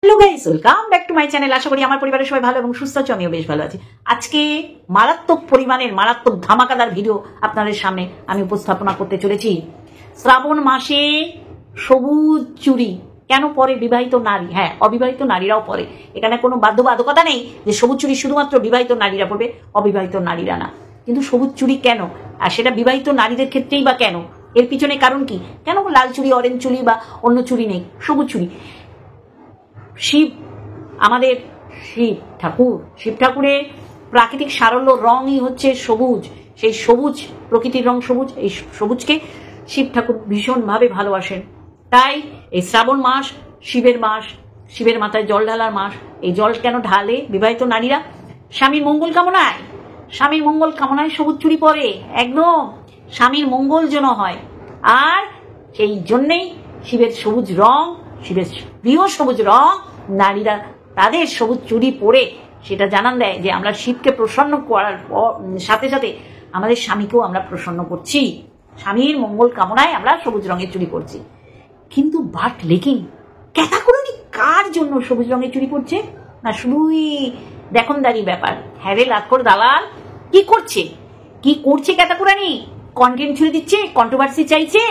Hello guys, welcome back to my channel. আশা করি আমার পরিবারের সবাই ভালো এবং সুস্থ আছে, আমিও বেশ ভালো আছি। আজকে মারাত্মক পরিমাণের মারাত্মক ধামাকাদার ভিডিও আপনাদের সামনে আমি উপস্থাপনা করতে চলেছি। শ্রাবণ মাসে সবুজ চুড়ি কেন পরে বিবাহিত নারী? হ্যাঁ, অবিবাহিত নারীরাও পরে। এখানে কোনো বাধ্যবাধকতা নেই যে সবুজ চুড়ি শুধুমাত্র বিবাহিত নারীরা পরবে, অবিবাহিত নারীরা না। কিন্তু সবুজ চুড়ি কেন, আর সেটা বিবাহিত নারীদের ক্ষেত্রেই বা কেন? এর পিছনে কারণ কি? কেন লাল চুড়ি, অরেঞ্জ চুড়ি বা অন্য চুড়ি নেই, সবুজ চুড়ি? শিব, আমাদের শিব ঠাকুরের প্রাকৃতিক সারল্য রঙই হচ্ছে সবুজ। সেই সবুজ, প্রকৃতির রং সবুজ, এই সবুজকে শিব ঠাকুর ভীষণভাবে ভালোবাসেন। তাই এই শ্রাবণ মাস শিবের মাস, শিবের মাথায় জল ঢালার মাস। এই জল কেন ঢালে বিবাহিত নারীরা? স্বামীর মঙ্গল কামনায়। স্বামীর মঙ্গল কামনায় সবুজ চুড়ি পরে, একদম স্বামীর মঙ্গল যেন হয়। আর সেই জন্যেই শিবের সবুজ রং, শিবের প্রিয় সবুজ রং, নারীরা তাদের সবুজ চুড়ি পরে সেটা জানান দেয় যে আমরা শিবকে প্রসন্ন করার সাথে সাথে আমাদের স্বামীকেও আমরা প্রসন্ন করছি। স্বামীর মঙ্গল কামনায় আমরা সবুজ রঙের চুড়ি পরছি। কিন্তু বাট লেকিন ক্যাটাগরি কার জন্য সবুজ রঙের চুড়ি পরছে? না শুধুই দেখনদারি ব্যাপার। হ্যাঁ রে লাক্ষর দালাল, কি করছে ক্যাটাগরি? কন্টেন্ট ছুড়ে দিচ্ছে, কন্ট্রোভার্সি চাইছে,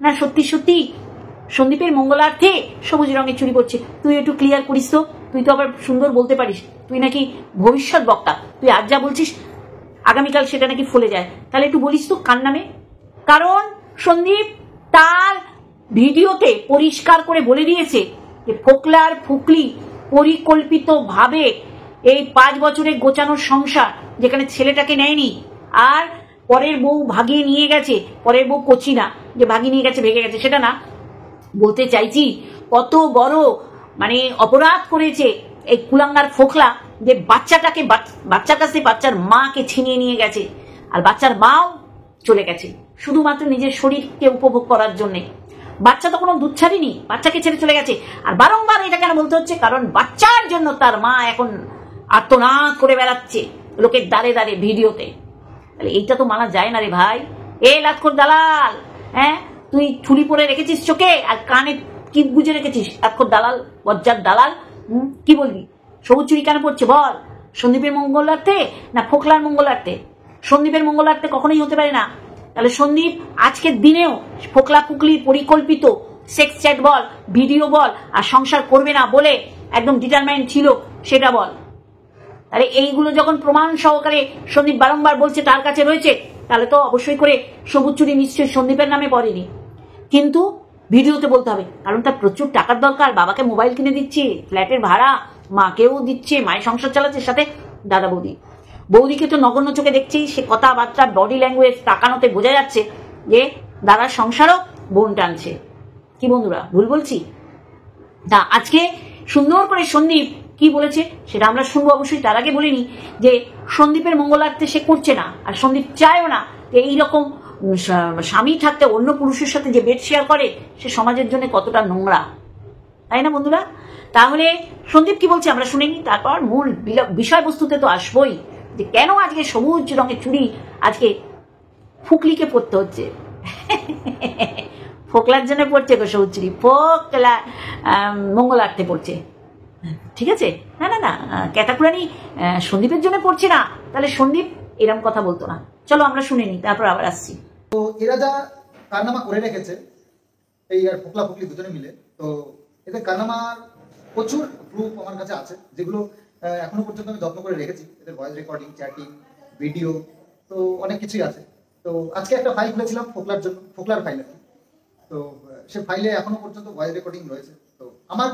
না সত্যি সত্যি সন্দীপের মঙ্গলার্থে সবুজ রঙের চুড়ি পরছে? তুই একটু ক্লিয়ার করিস তো। তুই তো আবার সুন্দর বলতে পারিস, তুই নাকি ভবিষ্যৎ বক্তা। তুই আজ যা বলছিস আগামীকাল সেটা নাকি ফলে যায়। তাহলে একটু বলিস তো কার নামে? কারণ সন্দীপ তার ভিডিওতে পরিষ্কার করে বলে দিয়েছে যে ফোকলার ফুকলি পরিকল্পিতভাবে এই 5 বছরের গোছানোর সংসার, যেখানে ছেলেটাকে নেয়নি আর পরের বউ ভাগিয়ে নিয়ে গেছে, পরের বউ কচি না যে ভাগিয়ে নিয়ে গেছে, ভেগে গেছে, সেটা না। বলতে চাইছি কত বড় মানে অপরাধ করেছে এই কুলাঙ্গার ফোকলা, যে বাচ্চার কাছে বাচ্চার মাকে ছিনিয়ে নিয়ে গেছে, আর বাচ্চার মাও চলে গেছে শুধুমাত্র নিজের শরীরকে উপভোগ করার জন্যে। বাচ্চা তো কোনো দুধ ছাড়িনি, বাচ্চাকে ছেড়ে চলে গেছে। আর বারংবার এটা কেন বলতে হচ্ছে? কারণ বাচ্চার জন্য তার মা এখন আর্তনাদ করে বেড়াচ্ছে লোকের দ্বারে দ্বারে ভিডিওতে। তাহলে এইটা তো মানা যায় না রে ভাই। এ লাক্ষর দালাল, হ্যাঁ তুই চুরি পরে রেখেছিস চোখে আর কানে কি গুজে রেখেছিস? লাক্ষর দালাল, বজ্জাত দালাল, কি বলবি? সবুজ চুরি কেন পড়ছে বল? সন্দীপের মঙ্গলার্থে না ফোকলার মঙ্গলার্থে? সন্দীপের মঙ্গলার্থে কখনোই হতে পারে না। তাহলে সন্দীপ আজকের দিনেও ফোকলা ফুকলির পরিকল্পিত সেক্স চ্যাট বল, ভিডিও বল, আর সংসার করবে না বলে একদম ডিটারমাইন্ড ছিল সেটা বল। তাহলে এইগুলো যখন প্রমাণ সহকারে সন্দীপ বারংবার বলছে তার কাছে রয়েছে, তাহলে তো অবশ্যই করে সবুজ চুরি নিশ্চয়ই সন্দীপের নামে পড়েনি। কিন্তু ভিডিওতে বলতে হবে, কারণ তার প্রচুর টাকার দরকার। বাবাকে মোবাইল কিনে দিচ্ছে, ফ্ল্যাটের ভাড়া মাকেও দিচ্ছে, মায়ের সংসার চালাচ্ছে, সাথে দাদা বৌদিকে তো নগণ্য চোখে দেখছেই। সে কথাবার্তা, বডি ল্যাঙ্গুয়েজ, তাকানোতে বোঝা যাচ্ছে যে দাদার সংসারও বোন টানছে। কি বন্ধুরা, ভুল বলছি? তা আজকে সুন্দর করে সন্দীপ কি বলেছে সেটা আমরা শুনবো অবশ্যই। তার আগে বলিনি যে সন্দীপের মঙ্গলার্থে সে করছে না, আর সন্দীপ চায়ও না যে এইরকম স্বামী থাকতে অন্য পুরুষের সাথে যে বেড শেয়ার করে সে সমাজের জন্য কতটা নোংরা, তাই না বন্ধুরা? তাহলে সন্দীপ কি বলছে আমরা শুনিনি, তারপর মূল বিষয়বস্তুতে তো আসবোই যে কেন আজকে সবুজ রঙের চুড়ি আজকে ফুকলিকে পরতে হচ্ছে। ফোকলার জন্য পড়ছে গো সবুজ চুড়ি, ফোকলা মঙ্গলার্থে পড়ছে, ঠিক আছে? না না না, ক্যাটাকুরানি সন্দীপের জন্য পড়ছে না। তাহলে সন্দীপ এরকম কথা বলতো না। চলো আমরা শুনে নিই, তারপর আবার আসছি। তো এরা যা কারনামা করে রেখেছে এই আর ফোকলা ফুকলি দুজনে মিলে, তো এদের কারনামার প্রচুর প্রুফ আমার কাছে আছে, যেগুলো এখনো পর্যন্ত আমি যত্ন করে রেখেছি। এদের ভয়েস রেকর্ডিং, চ্যাটিং, ভিডিও, তো অনেক কিছুই আছে। তো আজকে একটা ফাইল খুলেছিলাম ফোকলার জন্য, ফোকলার ফাইল আর কি। তো সে ফাইলে এখনো পর্যন্ত ভয়েস রেকর্ডিং রয়েছে। তো আমার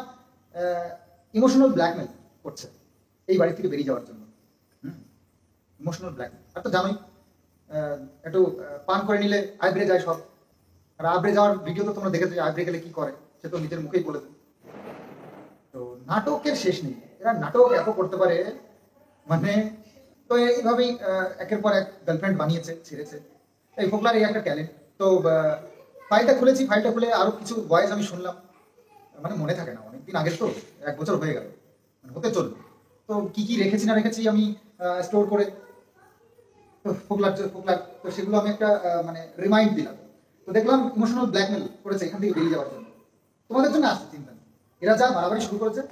ইমোশনাল ব্ল্যাকমেল করছে এই বাড়ি থেকে বেরিয়ে যাওয়ার জন্য। ইমোশনাল ব্ল্যাকমেল, আর তো জানোই একটু পান করে নিলে আইব্রে যায় সব। আর আইব্রে যাওয়ার ভিডিও তো তোমরা দেখেছো, আইব্রে গেলে কি করে সে তো নিজের মুখেই বলে দেয়। তো নাটকের শেষ নেই, এরা নাটক এত করতে পারে মানে। তো এইভাবেই একের পর এক গার্লফ্রেন্ড বানিয়েছে, ছেড়েছে। এই ফোকলার এই একটা ট্যালেন্ট। তো ফাইলটা খুলেছি, ফাইলটা খুলে আরো কিছু ভয়েস আমি শুনলাম, মানে মনে থাকে না, অনেকদিন আগের তো, 1 বছর হয়ে গেল, মানে হতে চলবে। তো কি কি রেখেছি না রেখেছি আমি স্টোর করে, ফোকলার তো সেগুলো আমি একটা মানে রিমাইন্ড দিলাম। তো দেখলাম ইমোশনাল ব্ল্যাকমেল করেছে এখান থেকে বেরিয়ে যাওয়ার জন্য। তোমাদের জন্য আসছে চিন্তা নেই, এরা যা বাড়াবাড়ি শুরু করেছে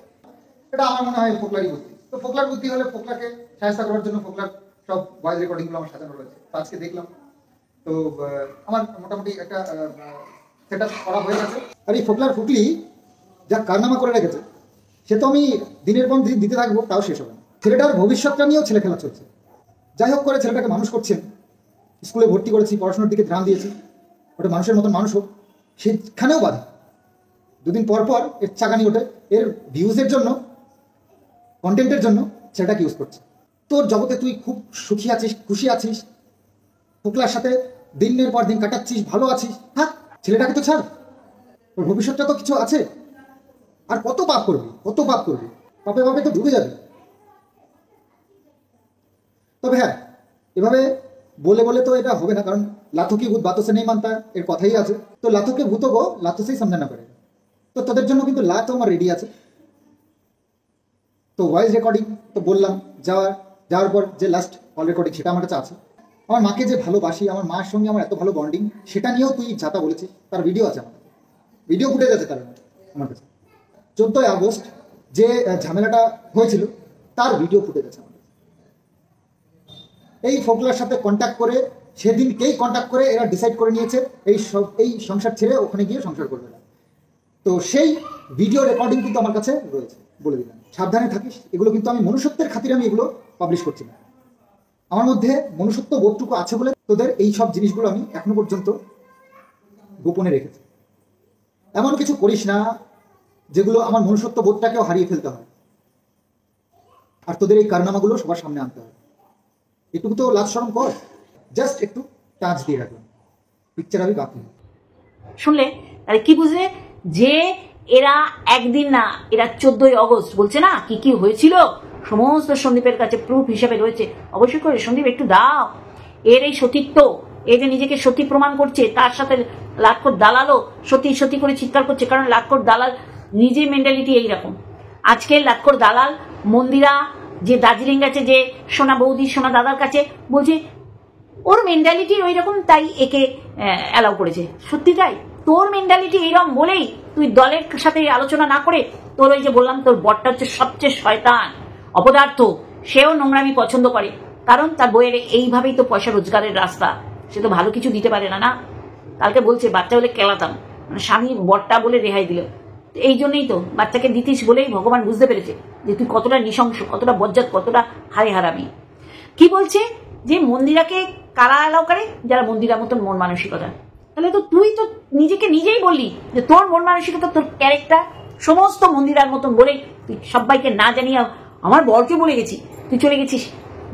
এটা আমার মনে হয় ফোকলারই বুদ্ধি। তো ফোকলার বুদ্ধি হলে ফোকলাকে সাহায্য করার জন্য ফোকলার সব ভয়েস রেকর্ডিংগুলো আমার সাজানো রয়েছে। তো আজকে দেখলাম, তো আমার মোটামুটি একটা সেট আপ করা হয়ে গেছে। আর এই ফোকলার ফুকলি যা কারনামা করে রেখেছে সে তো আমি দিনের পর দিন দিতে থাকবো, তাও শেষ হবে না। ছেলেটার ভবিষ্যৎটা নিয়েও ছেলে খেলা চলছে। যাই হোক করে ছেলেটাকে মানুষ করছেন, স্কুলে ভর্তি করেছি, পড়াশোনার দিকে ধ্যান দিয়েছি, ওটা মানুষের মতন মানুষ হোক, সেখানেও বাধা। দুদিন পর পর এর চাকানি ওঠে, এর ভিউজের জন্য, কন্টেন্টের জন্য ছেলেটাকে ইউজ করছে। তোর জগতে তুই খুব সুখী আছিস, খুশি আছিস, ফোকলার সাথে দিনের পর দিন কাটাচ্ছিস, ভালো আছিস, হ্যাঁ ছেলেটাকে তো ছাড়, তোর ভবিষ্যৎটা তো কিছু আছে। আর কত পাপ করবি, কত পাপ করবি, পাপে পাপে তো ডুবে যাবি। তবে হ্যাঁ, এভাবে বলে বলে তো এটা হবে না, কারণ লাথো কি ভূত বাতো সে নেই মানতা, এর কথাই আছে। তো লাথোকে ভূত গো লাথো সেই সমঝানা করে। তো তোদের জন্য কিন্তু লাথও আমার রেডি আছে। তো ভয়েস রেকর্ডিং তো বললাম, যাওয়ার পর যে লাস্ট কল রেকর্ডিং সেটা আমার কাছে আছে। আমার মাকে যে ভালোবাসি, আমার মার সঙ্গে আমার এত ভালো বন্ডিং, সেটা নিয়েও তুই যাতা বলেছিস, তার ভিডিও আছে আমার কাছে, ভিডিও ফুটেজ আছে তার আমার কাছে। 14ই আগস্ট যে ঝামেলাটা হয়েছিল তার ভিডিও ফুটেজ আছে আমার কাছে। এই ফোকলার সাথে কন্ট্যাক্ট করে, সেদিনকেই কন্ট্যাক্ট করে এরা ডিসাইড করে নিয়েছে এই সংসার ছেড়ে ওখানে গিয়ে সংসার করবে না। তো সেই ভিডিও রেকর্ডিং কিন্তু আমার কাছে রয়েছে, বলে দিলাম, সাবধানে থাকিস। এগুলো কিন্তু আমি মনুষ্যত্বের খাতিরে আমি এগুলো পাবলিশ করছি না। আমার মধ্যে মনুষ্যত্ব বোধটুকু আছে বলে তোদের এই সব জিনিসগুলো আমি এখনো পর্যন্ত গোপনে রেখেছি। এমন কিছু করিস না যেগুলো আমার মনুষ্যত্ব বোধটাকেও হারিয়ে ফেলতে হয়। আর তোদের এই কারনামাগুলো সবার সামনে আনতে হয়। এটুকু তো লাজ শরম কর। জাস্ট একটু টাচ দিয়ে রাখলাম, পিকচার আমি বাকি। শুনলে তাহলে কি বুঝলে যে এরা একদিন না, এরা 14ই আগস্ট বলছে না কি কি হয়েছিল, সমস্ত সন্দীপের কাছে প্রুফ হিসেবে রয়েছে। অবশ্যই করে সন্দীপ একটু দাও এর এই সতীত্ব, এই যে নিজেকে সতী প্রমাণ করছে, তার সাথে লাটকর দালালও সতী সতী করে চিৎকার করছে, কারণ লাটকর দালাল নিজে মেন্টালিটি এইরকম। আজকে লাটকর দালাল মন্দিরা যে দার্জিলিং গেছে, যে সোনা বৌদি সোনা দাদার কাছে বলছে ওর মেন্টালিটি ওই রকম, তাই একে অ্যালাউ করেছে। সত্যি তাই, তোর মেন্টালিটি এইরকম বলেই তুই দলের সাথে আলোচনা না করে, তোর ওই যে বললাম তোর বরটা হচ্ছে সবচেয়ে শয়তান অপদার্থ, সেও নোংরামি পছন্দ করে, কারণ তার বইয়ের এইভাবেই তো পয়সা রোজগারের রাস্তা। সে তো ভালো কিছু দিতে পারে না। না, কালকে বলছে বাচ্চা হলে কেলাতাম, মানে স্বামী বরটা বলে রেহাই দিল। এই জন্যই তো বাচ্চাকে দিতিস বলেই ভগবান বুঝতে পেরেছে যে তুই কতটা নৃশংস, কতটা বজ্জাত, কতটা হারে হারামি। কি বলছে যে মন্দিরাকে কারা অ্যালাউ করে, যারা মন্দিরার মতন মন মানসিকতা। তাহলে তো তুই তো নিজেকে নিজেই বললি যে তোর মন মানসিকতা, তোর ক্যারেক্টার সমস্ত মন্দিরার মতন বলেই তুই সবাইকে না জানিয়ে আমার বরকে বলে গেছি, তুই চলে গেছিস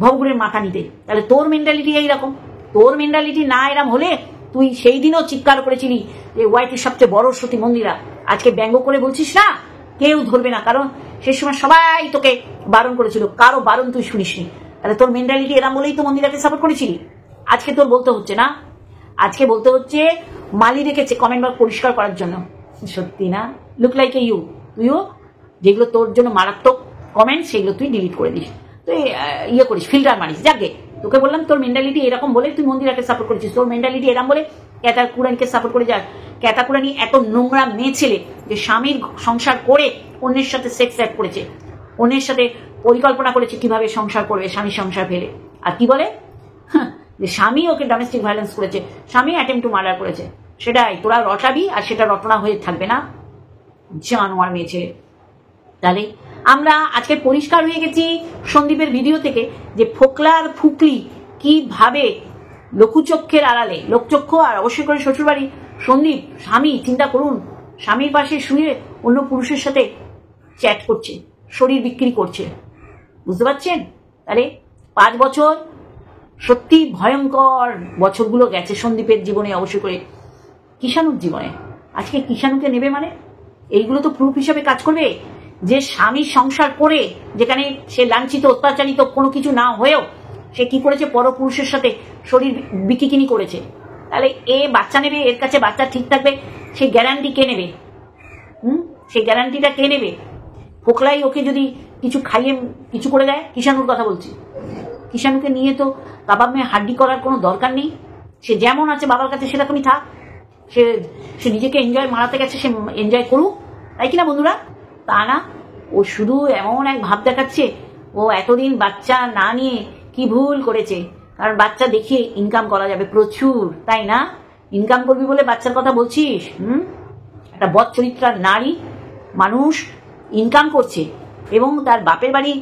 ভবগুরের মাথা নিতে। তাহলে তোর মেন্টালিটি এইরকম। তোর মেন্টালিটি না এরম হলে তুই সেই দিনও চিৎকার করেছিলি যে ওয়াইটির সবচেয়ে বড় সতী মন্দিরা। আজকে ব্যঙ্গ করে বলছিস না, কেউ ধরবে না, কারণ সেই সময় সবাই তোকে বারণ করেছিল, কারো বারণ তুই শুনিসনি। তাহলে তোর মেন্টালিটি এরম বলেই তো মন্দিরাকে সাপোর্ট করেছিলি। আজকে তোর বলতে হচ্ছে না, আজকে বলতে হচ্ছে মালি রেখেছে কমেন্ট বক্স পরিষ্কার করার জন্য। সত্যি না, লুক লাইক এ ইউ, তুইও যেগুলো তোর জন্য মারাত্মক কমেন্ট সেগুলো তুই ডিলিট করে দিস, তুই ইয়ে করিস, ফিল্টার মারিস। যাকে তোকে বললাম তোর মেন্টালিটি এরকম বলে তুই মন্দিরাকে সাপোর্ট করেছিস, তোর মেন্টালিটি এরকম বলে ক্যাতাকুরানিকে সাপোর্ট করে যাস। ক্যাতাকুরানি এত নোংরা মেয়ে ছেলে যে স্বামীর সংসার করে অন্যের সাথে সেক্স অ্যাক্ট করেছে, অন্যের সাথে পরিকল্পনা করেছে কিভাবে সংসার করবে, স্বামীর সংসার ফেলে। আর কি বলে যে স্বামী ওকে ডোমেস্টিক ভায়োলেন্স করেছে, স্বামী অ্যাটেম্প টু মার্ডার করেছে। সেটাই তোরা রটাবি, আর সেটা রটনা হয়ে থাকবে না, জানোয়ার মেয়ে ছেলে। তাহলে আমরা আজকে পরিষ্কার হয়ে গেছি সন্দীপের ভিডিও থেকে যে ফোকলার ফুকলি কিভাবে লঘুচক্ষের আড়ালে, লোকচক্ষু আর অবশ্যই করে শ্বশুরবাড়ি সন্দীপ স্বামী, চিন্তা করুন, স্বামীর পাশে শুয়ে অন্য পুরুষের সাথে চ্যাট করছে, শরীর বিক্রি করছে। বুঝতে পারছেন? তাহলে 5 বছর সত্যি ভয়ঙ্কর বছরগুলো গেছে সন্দীপের জীবনে, অবশ্যই করে কিষাণুর জীবনে। আজকে কিষাণুকে নেবে মানে এইগুলো তো প্রুফ হিসাবে কাজ করবে যে স্বামীর সংসার করে, যেখানে সে লাঞ্ছিত অত্যাচারিত কোনো কিছু না হয়েও সে কি করেছে, পরপুরুষের সাথে শরীর বিকিকিনি করেছে। তাহলে এ বাচ্চা নেবে, এর কাছে বাচ্চা ঠিক থাকবে, সেই গ্যারান্টি কে নেবে? সেই গ্যারান্টিটা কে নেবে? ফোকলাই ওকে যদি কিছু খাইয়ে কিছু করে দেয়, কিষাণুর কথা বলছি, কিষাণুকে নিয়ে তো কাবাব মেয়ে হাড্ডি করার কোনো দরকার নেই। সে যেমন আছে বাবার কাছে সেরকমই থাক, সে নিজেকে এনজয় মারাতে গেছে, সে এনজয় করুক, তাই কিনা বন্ধুরা? তা না, ও শুধু এমন এক ভাব দেখাচ্ছে ও এতদিন বাচ্চা না নিয়ে কি ভুল করেছে। কারণ বাচ্চা দেখিয়ে ইনকাম করা যাবে প্রচুর, তাই না? ইনকাম করবি বলে বাচ্চার কথা বলছিস? একটা বদ চরিত্রার নারী মানুষ ইনকাম করছে এবং তার বাপের বাড়ি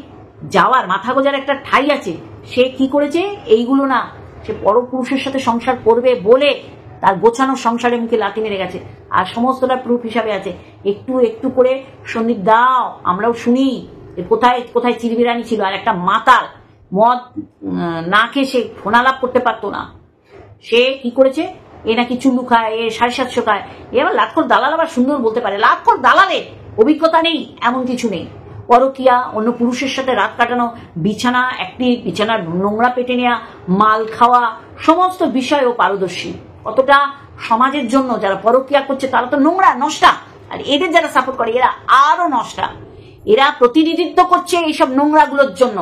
যাওয়ার মাথা গোজার একটা ঠাঁই আছে, সে কি করেছে? এইগুলো না, সে পরপুরুষের সাথে সংসার করবে বলে তার গোছানো সংসারের মুখে লাথি মেরে গেছে। আর সমস্তটা প্রুফ হিসাবে আছে। একটু একটু করে সন্দীপ দাও, আমরাও শুনি কোথায় কোথায় চিরবিরানি ছিল। আর একটা মাতাল মদ না খেয়ে সে ফোনালাপ করতে পারতো না, সে কি করেছে? এ নাকি চুল্লু খায়, এ 750 খায়। এ আবার লাক্ষর দালাল আবার সুন্দর বলতে পারে। লাক্ষর দালালের অভিজ্ঞতা নেই এমন কিছু নেই। পরকিয়া, অন্য পুরুষের সাথে রাত কাটানো, বিছানা, একটি বিছানার নোংরা পেটে নেওয়া, মাল খাওয়া, সমস্ত বিষয়ে ও পারদর্শী। অতটা সমাজের জন্য যারা পরকিয়া করছে তারা তো নোংরা, নষ্টা। আর এদের যারা সাপোর্ট করে এরা আরো নষ্টা। এরা প্রতিনিধিত্ব করছে এইসব নোংরাগুলোর জন্য।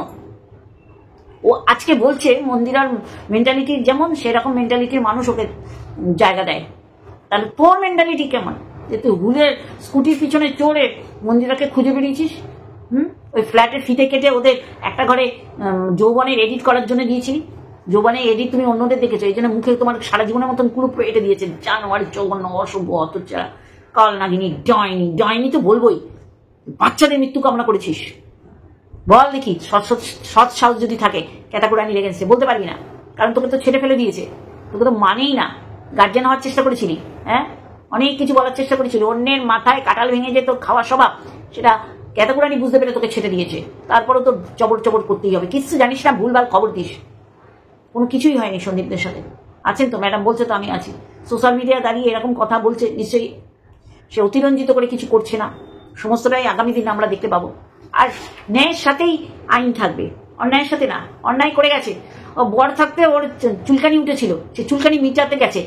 ও আজকে বলছে মন্দিরার মেন্টালিটি যেমন, সেরকম মেন্টালিটির মানুষ ওকে জায়গা দেয়। তাহলে তোর মেন্টালিটি কেমন যে তুই হুলের স্কুটির পিছনে চড়ে মন্দিরাকে খুঁজে বেরিয়েছিস? ওই ফ্ল্যাটের ফিতে কেটে ওদের একটা ঘরে যৌবনের এডিট করার জন্য দিয়েছিলি। যৌবনের এডিট তুমি অন্যদের দেখেছো, এই জন্য মুখে তোমার সারা জীবনের মতন কুরুপ এটে দিয়েছে। জানুয়ারি 54 অসভ্য অতচারা কাল নাগিনী ডয়নি। ডয়নি তো বলবোই। বাচ্চাদের মৃত্যু কামনা করেছিস, বল দেখি। সৎ সাহস যদি থাকে ক্যাটাগোরানি রেগেন্সে বলতে পারবি না, কারণ তোকে তো ছেড়ে ফেলে দিয়েছে। তোকে তো মানেই না। গার্জেন হওয়ার চেষ্টা করেছিলি, হ্যাঁ, অনেক কিছু বলার চেষ্টা করেছিলি। অন্যের মাথায় কাটাল ভেঙে যে তোর খাওয়া স্বভাব, সেটা ক্যাটাগোরানি বুঝতে পেরে তোকে ছেড়ে দিয়েছে। তারপরেও তো চবর চবর করতেই হবে। কিচ্ছু জানিস না, ভুলভাল খবর দিস। কোনো কিছুই হয়নি সন্দীপদের সাথে। আছেন তো ম্যাডাম, বলছে তো আমি আছি। সোশ্যাল মিডিয়া দাঁড়িয়ে এরকম কথা বলছে, নিশ্চয়ই সে অতিরঞ্জিত করে কিছু করছে না। সমস্তটাই আগামী দিনে আমরা দেখতে পাবো। আর ন্যায়ের সাথেই আইন থাকবে, অন্যায়ের সাথে না। অন্যায় করে গেছে, ও বর থাকতে ওর চুলকানি উঠেছিল, সে চুলকানি মিটাতে গেছে,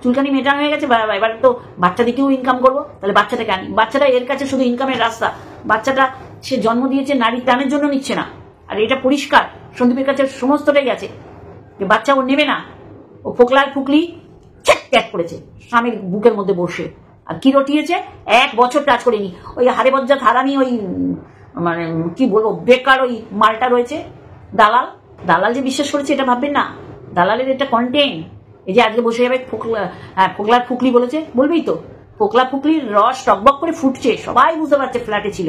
চুলকানি মেটানো হয়ে গেছে। এবার তো বাচ্চা দিকেও ইনকাম করবো, তাহলে বাচ্চাটাকে আনি। বাচ্চাটা এর কাছে শুধু ইনকামের রাস্তা। বাচ্চাটা সে জন্ম দিয়েছে নারীর টানের জন্য নিচ্ছে না। আর এটা পরিষ্কার সন্দীপের কাছে সমস্তটাই আছে যে বাচ্চা ও নেবে না। ও ফোকলার ফুকলি চ্যাট করেছে স্বামীর বুকের মধ্যে বসে। আর কি রটিয়েছে? 1 বছর টাচ করেনি। ওই হারে বজ্জা থারানি, ওই মানে কি বলবো, বেকার ওই মালটা রয়েছে দালাল। দালাল যে বিশ্বাস করেছে এটা ভাববেন না। দালালের এটা কন্টেন্ট। এই যে আজকে বসে যাবে ফোকলার ফুকলি বলেছে, বলবেই তো। ফোকলা ফুকলির রস টকবক করে ফুটছে, সবাই বুঝতে পারছে ফ্ল্যাটে ছিল।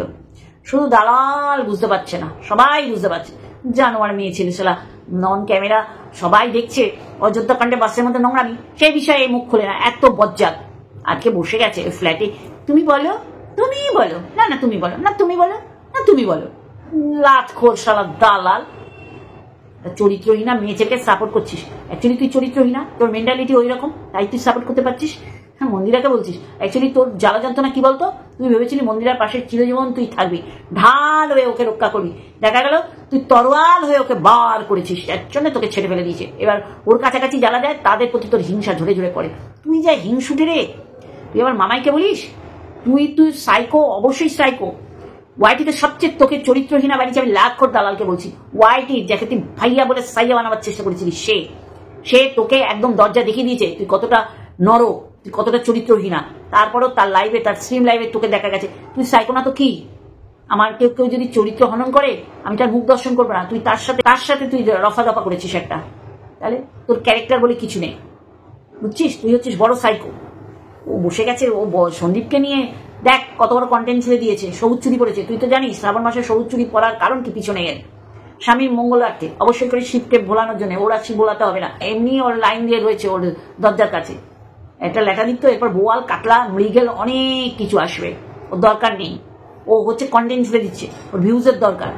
শুধু দালাল বুঝতে পারছে না, সবাই বুঝতে পারছে। জানোয়ার মেয়ে ছিল সেলা, নন ক্যামেরা সবাই দেখছে অযোধ্যা কাণ্ডে বাসের মধ্যে নোংরামি, সেই বিষয়ে মুখ খোলে না। এত বজ্জাত আজকে বসে গেছে ওই ফ্ল্যাটে। তুমি বলো, তুমি বলো, না না তুমি বলো, না তুমি বলো, না তুমি বলো। লাতখোর শালা দালাল। চরিত্রহীনা মেয়েকে সাপোর্ট করছিস। অ্যাকচুয়ালি তুই চরিত্রহীনা, তোর মেন্টালিটি ওই রকম, তাই তুই সাপোর্ট করতে পারছিস। হ্যাঁ, মন্দিরাকে বলছিস। অ্যাকচুয়ালি তোর জ্বালা যন্ত্রণা কি বলতো? তুই ভেবেছিলি মন্দিরার পাশে চিরজীবন তুই থাকবি, ঢাল হয়ে ওকে রক্ষা করবি। দেখা গেল তুই তরোয়াল হয়ে ওকে বার করেছিস, এর জন্য তোকে ছেড়ে ফেলে দিয়েছে। এবার ওর কাছাকাছি জ্বালা দেয়, তাদের প্রতি তোর হিংসা ঝরে ঝরে পড়ে। তুই যা হিংসুটে রে। তুই আবার মামাইকে বলিস তুই সাইকো, অবশ্যই সাইকো। ওয়াইটিতে সবচেয়ে তোকে চরিত্রহীনা বানিয়েছে আমি লাক্ষর দালালকে বলছি। ওয়াইটি যাকে তুই ভাইয়া বলে সাইয়া বানাবার চেষ্টা করেছিলি, সে তোকে একদম দরজা দেখিয়ে দিয়েছে তুই কতটা নরক, তুই কতটা চরিত্রহীনা। তারপরেও তার লাইভে, তার স্ট্রিম লাইভে তোকে দেখা গেছে তুই সাইকো না তো কি? আমার কেউ যদি চরিত্র হনন করে আমি তার মুখ দর্শন করবো না। তুই তার সাথে তুই রফা দফা করেছিস একটা, তাহলে তোর ক্যারেক্টার বলে কিছু নেই, বুঝছিস? তুই হচ্ছিস বড় সাইকো। ও বসে গেছে, ও সন্দীপকে নিয়ে দেখ কত বড় কন্টেন্ট ছেড়ে দিয়েছে। সবুজ চুরি পড়েছে, তুই তো জানিস শ্রাবণ মাসে সবুজ চুরি পড়ার কারণ কি পিছনে এর? স্বামীর মঙ্গলার্থে, অবশ্যই করে শিবকে ভোলানোর জন্য। ওরা শিব ভোলাতে হবে না, এমনি ওর লাইন দিয়ে রয়েছে ওর দরজার কাছে। একটা লেখা দিত, এরপর বোয়াল, কাতলা, মৃগেল অনেক কিছু আসবে, ওর দরকার নেই। ও হচ্ছে কন্টেন্ট ছেড়ে দিচ্ছে, ওর ভিউজের দরকার।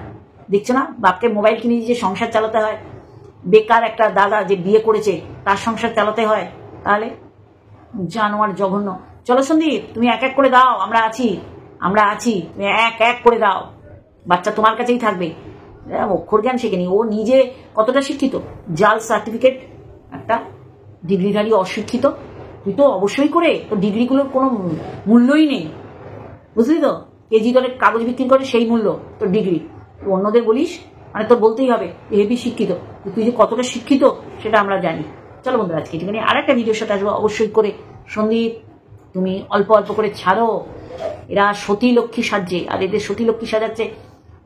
দেখছো না, বাপকে মোবাইল কিনে দিয়েছে, সংসার চালাতে হয়। বেকার একটা দাদা যে বিয়ে করেছে তার সংসার চালাতে হয়। তাহলে জানোয়ার, জঘন্য। চলো সন্দীপ, তুমি এক এক করে দাও, আমরা আছি, তুমি এক এক করে দাও। বাচ্চা তোমার কাছেই থাকবে। অক্ষর জ্ঞান শেখেনি, ও নিজে কতটা শিক্ষিত, জাল সার্টিফিকেট একটা, ডিগ্রিধারী অশিক্ষিত। তুই তো অবশ্যই করে তোর ডিগ্রিগুলোর কোনো মূল্যই নেই, বুঝলি তো? কেজি দরের কাগজ বিক্রি করে সেই মূল্য তোর ডিগ্রি। অন্যদের বলিস মানে তোর বলতেই হবে হেভি শিক্ষিত। তুই যে কতটা শিক্ষিত সেটা আমরা জানি। চলো বন্ধুরা, আজকে এখানে আর একটা ভিডিওর সাথে আসবো অবশ্যই করে। সন্দীপ, তুমি অল্প অল্প করে ছাড়ো। এরা সতী লক্ষ্মী সাজছে, আর এদের সতী লক্ষ্মী সাজাচ্ছে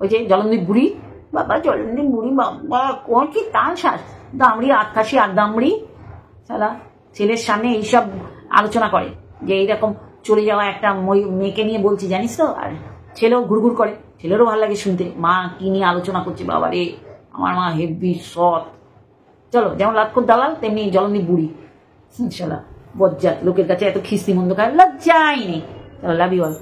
ওই যে জলন্দীপ বুড়ি। বাবা জলন্দীপ বুড়ি বাবা কোন কি টান শ্বাস, দামড়ি আটকাশি আর দামড়ি সালা ছেলের সামনে এইসব আলোচনা করে যে এইরকম চলে যাওয়া একটা মেয়েকে নিয়ে বলছি জানিস তো, আর ছেলেও ঘুরঘুর করে, ছেলেরও ভালো লাগে শুনতে মা কি নিয়ে আলোচনা করছে। বাবা রে আমার মা হেব্বি সৎ, চলো যেমন লাটকর দালাল তেমনি জলন্দীপ বুড়ি শালা বজ্জাত, লোকের কাছে এত খিস্তি মন্দ খায়, লজ্জাই নেই। চলো লাভ ইউ অল।